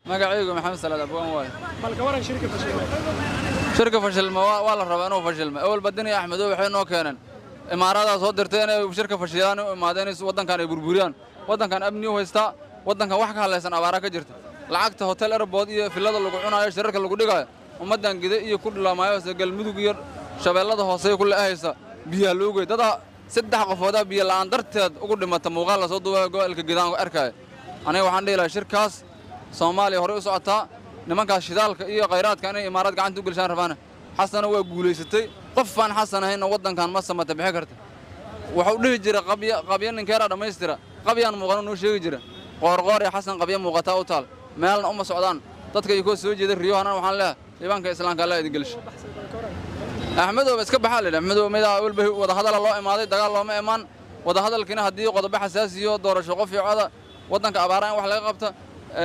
magacaygu maxamed salaad abwaan waay balka waran shirka fashilma waa la rabaa inuu fashilmo awal badani axmedow waxay noo keeneen imaaradaas soo dirtay inay shirka fashiliyaan u imaadeen waddankan ay burburiyaan waddankan amni u haystaa waddankan wax ka hadlaysan abaara ka jirta lacagta hotel airport iyo filada lagu cunaayo shirarka lagu dhigayo ummadan gida iyo ku dhulamayo galmudug iyo shabeellada hoose ku leehaysa biyaha looga dada saddex qofooda biyo la'aan darteed ugu dhimata muuqaal la soo duubay gobolka gidaan arkay aniga waxaan dhiilaa shirkaas Soomaaliya hore u socotaa nimankaas shidaalka iyo khayraadka inay imaarad gacanta u galshaan rabaan xasana waa guuleysatay qof aan xasan ahayn waddankan ma samata bixi karta waxa uu dhihi jiray qabya ninkeera dhameystira qabyaan muuqan uu sheegi jiray qoorqoor iyo xasan qabya muuqata u taal meelna uma socdaan dadka ay ku soo jeeday riyohana waxaan leeyahay diiwaanka islaamka la idin galisho axmedow iska baxaa leeyahay axmedow mid walba wada hadal loo imaaday dagaal looma imaan wada hadalkina hadii qodobo xasaasiyo doorasho qof iyo cod waddanka abaaraan wax laga qabta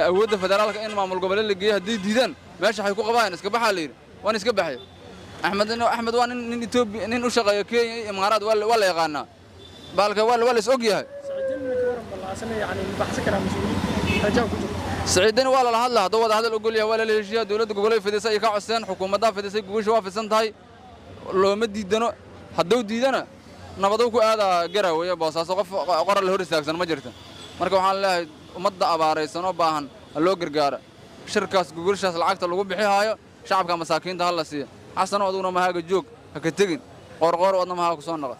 awoodda federaalka in maamul goboleed la geeyo hadii diidan meesha ay ku qabaan iska baxaa leeyahay waan iska baxay axmed waa nin Itoobiya nin u shaqeeyo Kenya imaarad waa la yaqaana balka waa la is og yahay سعيدين ولا لهلا هذا وضع هذا الأقول يا ولا ليش يا دولة قبلي في دسائي كعسان حكومة في دسائي قبلي شو في سنتهاي لو مدي دنا حدو ديدنا نبضوك هذا جرا ويا باص أصقف قرر الهورس أحسن ما جرت مركب حال الله مدة أبارة سنة باهن اللوجر جارة شركة قبل شاس العقد اللي قبل هاي شعب كمساكين ده الله سيا حسنا وضونا ما هاج الجوك هكتجين قرقور وضنا ما هاك صنّا